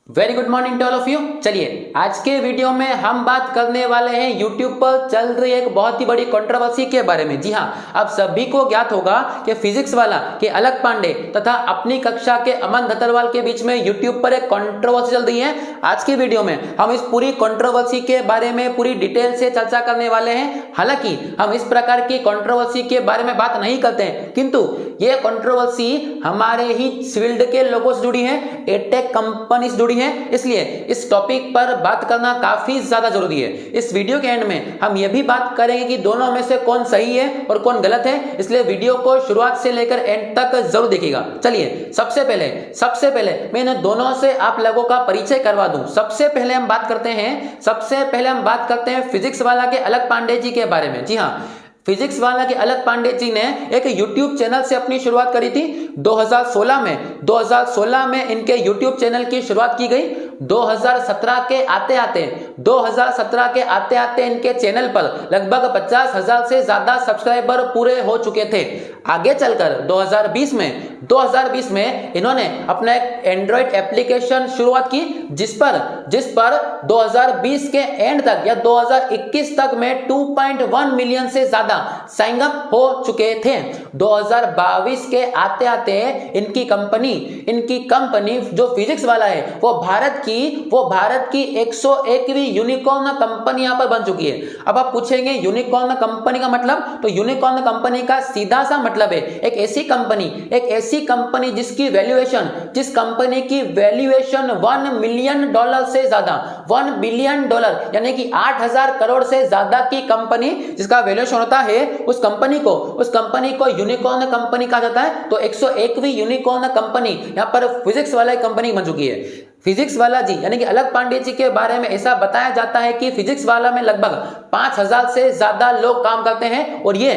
Very good morning to all of you. चलिए आज के वीडियो में हम बात करने वाले हैं यूट्यूब पर चल रही एक बहुत ही बड़ी कंट्रोवर्सी के बारे में। जी हाँ, आप सभी को ज्ञात होगा कि फिजिक्स वाला के अलख पांडे तथा अपनी कक्षा के अमन धतरवाल के बीच में यूट्यूब पर एक कंट्रोवर्सी चल रही है। आज की वीडियो में हम इस पूरी कंट्रोवर्सी के बारे में पूरी डिटेल से चर्चा करने वाले हैं। हालांकि हम इस प्रकार की कंट्रोवर्सी के बारे में बात नहीं करते हैं, किंतु ये कंट्रोवर्सी हमारे ही फील्ड के लोगों से जुड़ी है, एटेक कंपनी से जुड़ी है, इसलिए इस टॉपिक पर बात करना काफी ज्यादा जरूरी है। इस वीडियो के एंड में हम यह भी बात करेंगे कि दोनों में से कौन सही है और कौन गलत है, इसलिए वीडियो को शुरुआत से लेकर एंड तक जरूर देखिएगा। चलिए सबसे पहले मैं इन दोनों से आप लोगों का परिचय करवा दूं। सबसे पहले हम बात करते हैं फिजिक्स वाला के अलख पांडे जी के बारे में। जी हाँ, फिजिक्स वाला के अलख पांडे जी ने एक YouTube चैनल से अपनी शुरुआत करी थी 2016 में इनके YouTube चैनल की शुरुआत की गई। 2017 के आते आते इनके चैनल पर लगभग 50,000 से ज्यादा सब्सक्राइबर पूरे हो चुके थे। आगे चलकर 2020 में इन्होंने अपना एक एंड्रॉइड एप्लीकेशन शुरुआत की, जिस पर 2020 के एंड तक या 2021 तक में 2.1 मिलियन से ज्यादा साइन अप हो चुके थे। 2022 के आते आते इनकी कंपनी जो फिजिक्स वाला है वो भारत की 101वीं यूनिकॉर्न कंपनी यहां पर बन चुकी है। अब आप पूछेंगे यूनिकॉर्न कंपनी का मतलब, तो यूनिकॉर्न कंपनी का सीधा सा मतलब है एक ऐसी कंपनी जिस कंपनी की वैल्यूएशन $1 मिलियन से ज्यादा, $1 बिलियन यानी कि 8,000 करोड़ से ज्यादा की कंपनी जिसका वैल्यूएशन होता है, उस कंपनी को यूनिकॉर्न कंपनी कहा जाता है। तो 101वीं यूनिकॉर्न कंपनी यहां पर फिजिक्स वाला कंपनी बन चुकी है। फिजिक्स वाला जी यानी कि अलख पांडे जी के बारे में ऐसा बताया जाता है कि फिजिक्स वाला में लगभग 5,000 से ज्यादा लोग काम करते हैं, और ये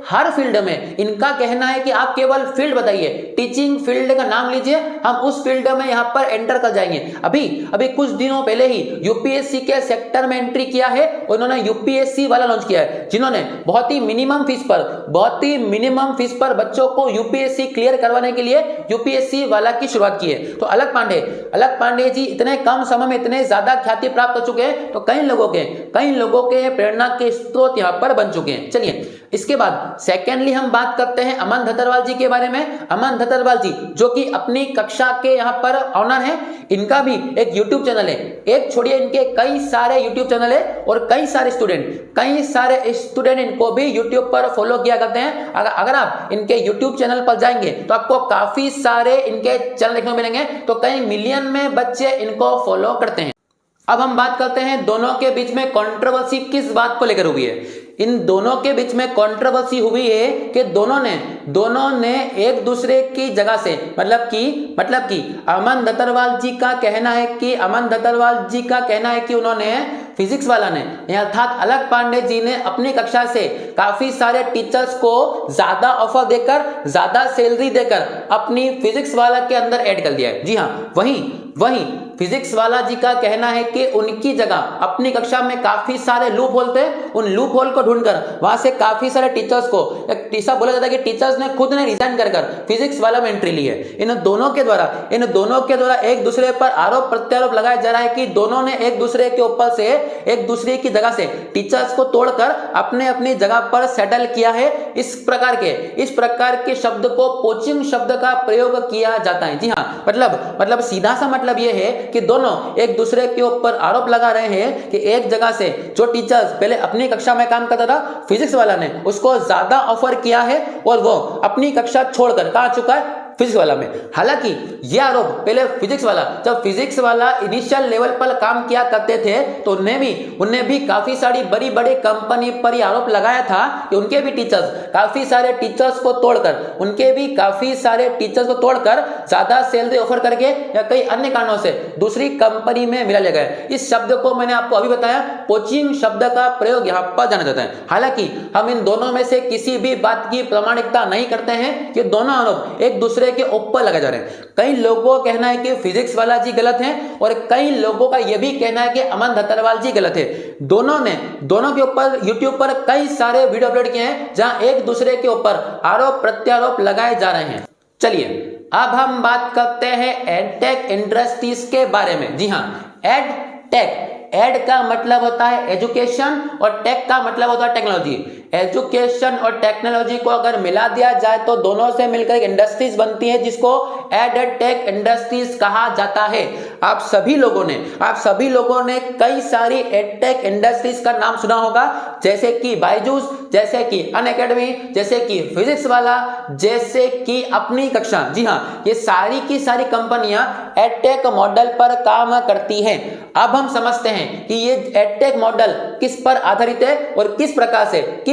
हर फील्ड में इनका कहना है कि आप केवल फील्ड बताइए, टीचिंग फील्ड का नाम लीजिए, हम उस फील्ड में यहां पर एंटर कर जाएंगे। अभी कुछ दिनों पहले ही यूपीएससी के सेक्टर में एंट्री किया है, उन्होंने यूपीएससी वाला लॉन्च किया है, जिन्होंने बहुत ही मिनिमम फीस पर बच्चों को यूपीएससी क्लियर करवाने के लिए यूपीएससी वाला की शुरुआत की है। तो अलख पांडे जी इतने कम समय में इतने ज्यादा ख्याति प्राप्त कर चुके हैं, तो कई लोगों के प्रेरणा के स्रोत यहां पर बन चुके हैं। चलिए इसके बाद सेकेंडली हम बात करते हैं अमन धतरवाल जी के बारे में। अमन धतरवाल जी जो कि अपनी कक्षा के यहां पर ऑनर है, इनका भी एक यूट्यूब चैनल है। एक छोड़िए, इनके कई सारे यूट्यूब चैनल है और कई सारे स्टूडेंट इनको भी यूट्यूब पर फॉलो किया करते हैं। अगर आप इनके यूट्यूब चैनल पर जाएंगे तो आपको काफी सारे इनके चैनल देखने को मिलेंगे, तो कई मिलियन में बच्चे इनको फॉलो करते हैं। अब हम बात करते हैं दोनों के बीच में कंट्रोवर्सी किस बात को लेकर हुई है। इन दोनों के बीच में कंट्रोवर्सी हुई है कि दोनों ने एक दूसरे की जगह से मतलब कि अमन धतरवाल जी का कहना है कि उन्होंने फिजिक्स वाला ने अर्थात अलख पांडे जी ने अपनी कक्षा से काफी सारे टीचर्स को ज्यादा ऑफर देकर, ज्यादा सैलरी देकर अपनी फिजिक्स वाला के अंदर ऐड कर दिया है। जी हाँ, वहीं फिजिक्स वाला जी का कहना है कि उनकी जगह अपनी कक्षा में काफी सारे लूप होल थे, उन लूप होल को ढूंढकर वहां से काफी सारे टीचर्स को, ऐसा बोला जाता है कि टीचर्स ने खुद ने रिजाइन कर फिजिक्स वाला में एंट्री ली है। इन दोनों के द्वारा एक दूसरे पर आरोप प्रत्यारोप लगाया जा रहा है कि दोनों ने एक दूसरे की जगह से टीचर्स को तोड़कर अपनी जगह पर सेटल किया है। इस प्रकार के शब्द को पोचिंग शब्द का प्रयोग किया जाता है। जी हाँ, मतलब सीधा सा मतलब यह है कि दोनों एक दूसरे के ऊपर आरोप लगा रहे हैं कि एक जगह से जो टीचर्स पहले अपनी कक्षा में काम करता था, फिजिक्स वाला ने उसको ज्यादा ऑफर किया है और वो अपनी कक्षा छोड़कर कहां चुका है, फिजिक्स वाला में। हालांकि यह आरोप पहले जब फिजिक्स वाला इनिशियल लेवल पर काम किया करते थे तो उन्हें भी काफी सारी बड़ी कंपनी पर ही आरोप लगाया था कि उनके भी काफी सारे टीचर्स को तोड़कर ज्यादा सैलरी ऑफर करके या कई अन्य कारणों से दूसरी कंपनी में मिला लिया गया। इस शब्द को मैंने आपको अभी बताया, पोचिंग शब्द का प्रयोग यहां पर जाना जाता है। हालांकि हम इन दोनों में से किसी भी बात की प्रामाणिकता नहीं करते हैं कि दोनों आरोप एक दूसरे के ऊपर लगा जा रहे हैं। कई लोगों का कहना है कि फिजिक्स वाला जी गलत है और कई लोगों का यह भी कहना है कि अमन धतरवाल जी गलत है। दोनों के ऊपर यूट्यूब पर कई सारे वीडियो अपलोड किए हैं जहां एक दूसरे के ऊपर आरोप प्रत्यारोप लगाए जा रहे हैं। चलिए अब हम बात करते हैं एडटेक इंडस्ट्रीज के बारे में। जी हाँ, एडटेक, एड का मतलब होता है एजुकेशन और टेक का मतलब होता है टेक्नोलॉजी। एजुकेशन और टेक्नोलॉजी को अगर मिला दिया जाए तो दोनों से मिलकर एक इंडस्ट्रीज बनती है जिसको एडटेक इंडस्ट्रीज कहा जाता है। आप सभी लोगों ने कई सारी एडटेक इंडस्ट्रीज का नाम सुना होगा, जैसे कि बायजूस, जैसे कि अनअकैडमी, जैसे कि फिजिक्स वाला, जैसे कि अपनी कक्षा। जी हाँ, ये सारी की सारी कंपनियां एडटेक मॉडल पर काम करती हैं। अब हम समझते हैं कि ये एडटेक मॉडल किस पर आधारित है और किस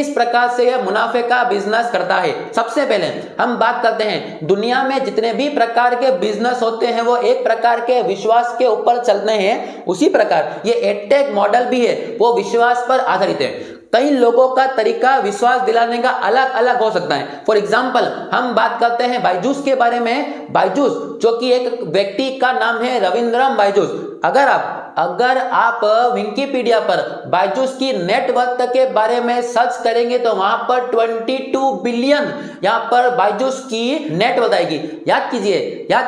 प्रकार से यह मुनाफे का बिजनेस करता है। सबसे पहले हम बात करते हैं, दुनिया में जितने भी प्रकार के बिजनेस होते हैं वो एक प्रकार के विश्वास के ऊपर चलते हैं, उसी प्रकार ये एडटेक मॉडल भी है, वो विश्वास पर आधारित है। कई लोगों का तरीका विश्वास दिलाने का अलग अलग हो सकता है। फॉर एग्जाम्पल हम बात करते हैं बायजूस के बारे में। बायजूस जो कि एक व्यक्ति का नाम है, रविंद्रम बायजूस। अगर आप विकिपीडिया पर बायजूस की नेटवर्थ के बारे में सर्च करेंगे तो वहां पर 22 बिलियन यहां पर बायजूस की नेटवर्थ आएगी। याद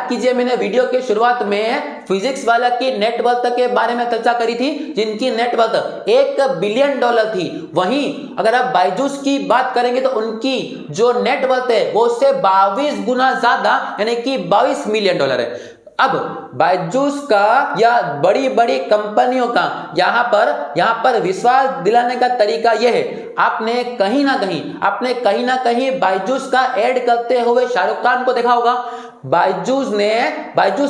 कीजिए मैंने वीडियो के शुरुआत में फिजिक्स वाला की नेटवर्थ के बारे में चर्चा करी थी, जिनकी नेटवर्थ $1 बिलियन थी। वहीं अगर आप बायजूस की बात करेंगे तो उनकी जो नेटवर्थ है वो उससे 22 गुना ज्यादा, यानी कि $22 मिलियन है। अब बायजूस का या बड़ी बड़ी कंपनियों का यहाँ पर विश्वास दिलाने का तरीका यह है, आपने कहीं ना कहीं बायजूस का ऐड करते हुए शाहरुख खान को देखा होगा। बायजूस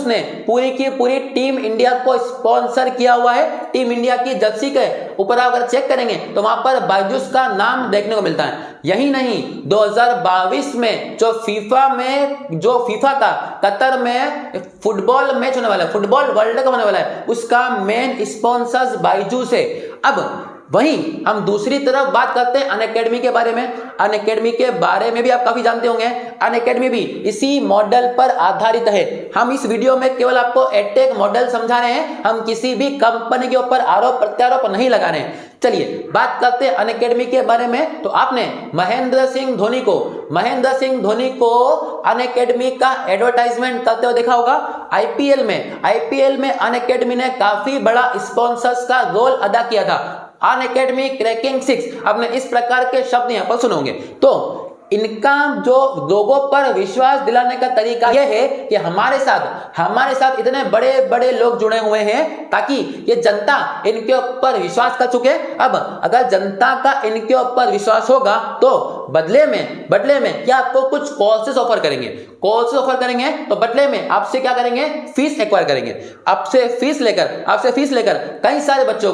ने पूरी की पूरी टीम इंडिया को स्पॉन्सर किया हुआ है। टीम इंडिया की जर्सी के ऊपर अगर चेक करेंगे तो वहां पर बायजूस का नाम देखने को मिलता है। यही नहीं, 2022 में जो फीफा का कतर में फुटबॉल मैच होने वाला है, फुटबॉल वर्ल्ड कप होने वाला है, उसका मेन स्पॉन्सर बायजूस है। अब वहीं हम दूसरी तरफ बात करते हैं अनअकैडमी के बारे में। अनअकैडमी के बारे में भी आप काफी जानते होंगे। अनअकैडमी भी इसी मॉडल पर आधारित है। हम इस वीडियो में केवल आपको एडटेक मॉडल समझा रहे हैं, हम किसी भी कंपनी के ऊपर आरोप प्रत्यारोप नहीं लगा रहे हैं। चलिए बात करते हैं अनअकैडमी के बारे में। तो आपने महेंद्र सिंह धोनी को अनअकैडमी का एडवर्टाइजमेंट करते हुए देखा होगा। आईपीएल में अनअकैडमी ने काफी बड़ा स्पॉन्सर्स का रोल अदा किया था। अनअकैडमी क्रैकिंग 6, आपने इस प्रकार के शब्द यहां पर सुनोगे। तो इनका जो लोगों पर विश्वास दिलाने का तरीका यह है कि हमारे साथ इतने बड़े बड़े लोग जुड़े हुए हैं ताकि ये जनता इनके ऊपर विश्वास कर चुके। अब अगर जनता का इनके ऊपर विश्वास होगा तो बदले में क्या आपको कुछ कोर्सेज ऑफर करेंगे। तो बदले में आपसे क्या करेंगे, फीस एक्वायर करेंगे। आपसे फीस लेकर कई सारे बच्चों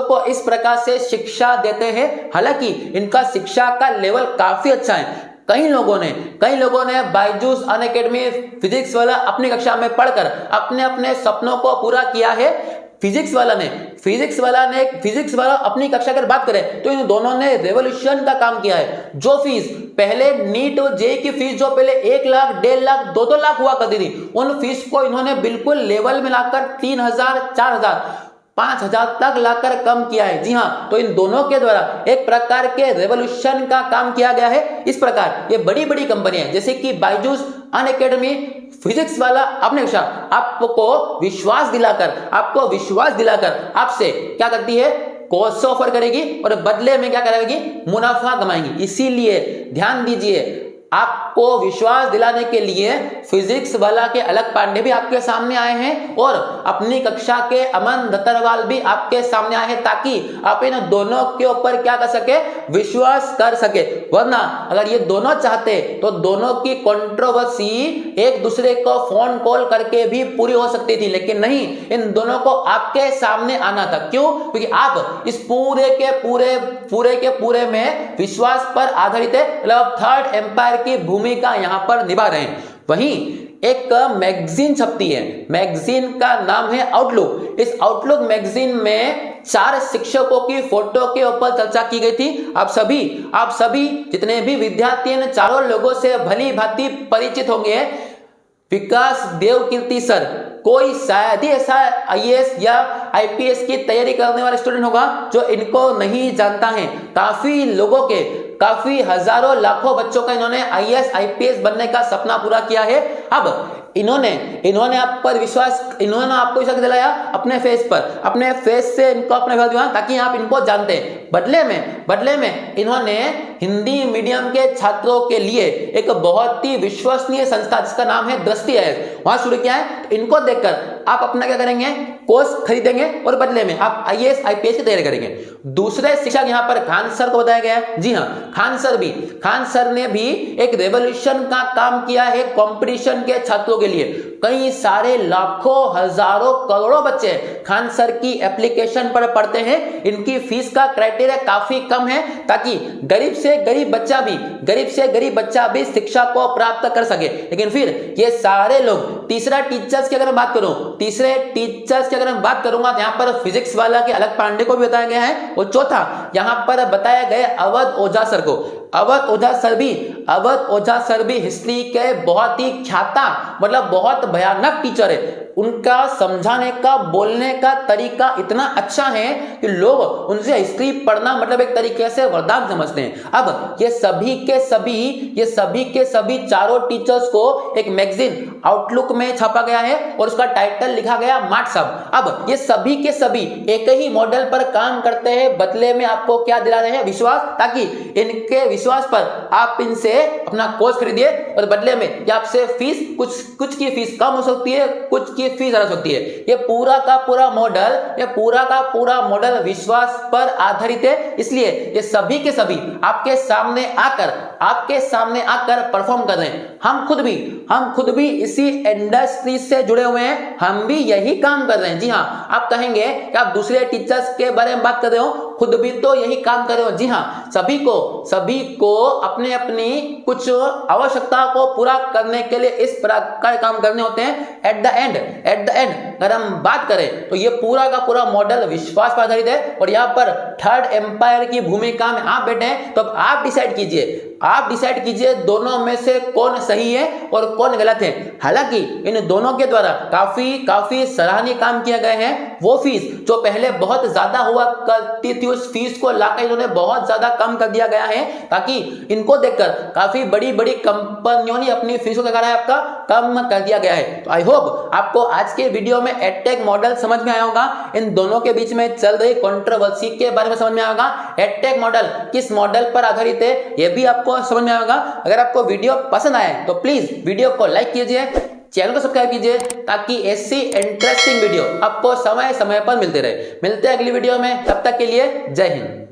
को इस प्रकार से शिक्षा देते हैं। हालांकि इनका शिक्षा का लेवल काफी अच्छा है। कई लोगों ने बायजूस, अनअकैडमी, फिजिक्स वाला अपनी कक्षा में पढ़कर अपने सपनों को पूरा किया है। फिजिक्स वाला अपनी कक्षा की बात करें तो इन दोनों ने रेवोल्यूशन का काम किया है। जो फीस पहले नीट और जेईई की फीस जो पहले 1 लाख, 1.5 लाख, 2 लाख हुआ करती थी, उन फीस को इन्होंने बिल्कुल लेवल में लाकर 3,000, 4,000, 5,000 तक लाकर कम किया है। जी हाँ, तो इन दोनों के द्वारा एक प्रकार के रेवोल्यूशन का काम किया गया है। इस प्रकार ये बड़ी बड़ी कंपनियां जैसे कि बायजूस, अनअकैडमी, फिजिक्स वाला अपने कक्षा आपको विश्वास दिलाकर आपसे क्या करती है, कोर्स ऑफर करेगी और बदले में क्या करेगी, मुनाफा कमाएंगी। इसीलिए ध्यान दीजिए, आपको विश्वास दिलाने के लिए फिजिक्स वाला के अलग पांडे भी आपके सामने आए हैं और अपनी कक्षा के अमन दत्तरवाल भी आपके सामने आए हैं, ताकि आप इन दोनों के ऊपर क्या कर सके, विश्वास कर सके। वरना अगर ये दोनों चाहते तो दोनों की कंट्रोवर्सी एक दूसरे को फोन कॉल करके भी पूरी हो सकती थी, लेकिन नहीं, इन दोनों को आपके सामने आना था। क्यों? क्योंकि आप इस पूरे के पूरे में विश्वास पर आधारित है, मतलब थर्ड एम्पायर की भूमिका यहां पर निभा रहे हैं। वहीं एक मैगजीन छपती है, मैगजीन का नाम है आउटलुक। इस आउटलुक मैगजीन में 4 शिक्षकों की फोटो के ऊपर चर्चा की गई थी। आप सभी जितने भी विद्यार्थी इन चारों लोगों से भली भांति परिचित होंगे। विकास देवकीर्ति सर, कोई शायद ही ऐसा आईएएस या आईपीएस की तैयारी करने वाला स्टूडेंट होगा जो इनको नहीं जानता है। काफी लोगों के काफी हजारों लाखों बच्चों का इन्होंने आईएएस आईपीएस बनने का सपना पूरा किया है। अब इन्होंने आप पर विश्वास, इन्होंने आपको विश्वास दिलाया अपने फेस से इनको अपने दिलाया ताकि आप इनको जानते हैं। बदले में इन्होंने हिंदी मीडियम के छात्रों के लिए एक बहुत ही विश्वसनीय संस्था जिसका नाम है दृष्टि आईएएस, वहां शुरू किया है। इनको देखकर आप अपना क्या करेंगे, कोर्स खरीदेंगे और बदले में आप आईएएस आईपीएस की तैयारी करेंगे। दूसरे शिक्षक यहाँ पर खान सर को बताया गया है। जी हाँ, खान सर ने भी एक रेवोल्यूशन का काम किया है कंपटीशन के छात्रों के लिए। कई सारे लाखों हजारों करोड़ों बच्चे खान सर की एप्लीकेशन पर पढ़ते हैं। इनकी फीस का क्राइटेरिया काफी कम है ताकि गरीब से गरीब बच्चा भी शिक्षा को प्राप्त कर सके। लेकिन फिर ये सारे लोग तीसरे टीचर्स की अगर मैं बात करूंगा तो यहाँ पर फिजिक्स वाला के अलग पांडे को भी बताया गया है और चौथा यहाँ पर बताया गया अवध ओझा सर को। अवध ओझा सर भी हिस्ट्री के बहुत ही ख्याता मतलब बहुत भयानक टीचर है। उनका समझाने का सवालने का तरीका इतना अच्छा है कि लोग उनसे हिस्ट्री पढ़ना मतलब एक तरीके से वरदान समझते हैं। अब ये सभी के सभी चारों टीचर्स को एक मैगजीन आउटलुक में छापा गया है और उसका टाइटल लिखा गया मार्ट साहब। अब ये सभी के सभी एक ही मॉडल पर काम करते हैं, बदले में आपको क्या दिला रहे हैं, विश्वास, ताकि इनके विश्वास पर आप इनसे अपना कोर्स खरीदिए और बदले में ये आपसे फीस कुछ की फीस कम हो सकती है, कुछ की फीस ज्यादा हो सकती है। ये पूरा का पूरा मॉडल विश्वास पर आधारित है। इसलिए ये सभी के सभी आपके सामने आकर परफॉर्म कर रहे हैं। हम खुद भी इसी इंडस्ट्री से जुड़े हुए हैं, हम भी यही काम कर रहे हैं। जी हाँ, आप कहेंगे कि आप दूसरे टीचर्स के बारे में बात कर रहे हो, खुद भी तो यही काम कर रहे हो। जी हाँ, सभी को अपने अपनी कुछ आवश्यकता को पूरा करने के लिए इस प्रकार काम करने होते हैं। एट द एंड अगर हम बात करें तो ये पूरा का पूरा मॉडल विश्वास पर आधारित है और यहाँ पर थर्ड एम्पायर की भूमिका में आप बैठे हैं। तो अब आप डिसाइड कीजिए दोनों में से कौन सही है और कौन गलत है। हालांकि इन दोनों के द्वारा काफी सराहनीय काम किया गया है। वो फीस जो पहले बहुत ज्यादा हुआ करती थी, उस फीस को लाकर इन्होंने बहुत ज्यादा कम कर दिया गया है ताकि इनको देखकर काफी बड़ी कंपनियों ने अपनी फीस को आपका कम कर दिया गया है। तो आई होप आपको आज के वीडियो में एडटेक मॉडल समझ में आया होगा, इन दोनों के बीच में चल रही कंट्रोवर्सी के बारे में समझ में आया होगा। एडटेक मॉडल किस मॉडल पर आधारित है यह भी आपको समझ में आएगा। अगर आपको वीडियो पसंद आए तो प्लीज वीडियो को लाइक कीजिए, चैनल को सब्सक्राइब कीजिए ताकि ऐसी इंटरेस्टिंग वीडियो आपको समय समय पर मिलते रहे। मिलते हैं अगली वीडियो में, तब तक के लिए जय हिंद।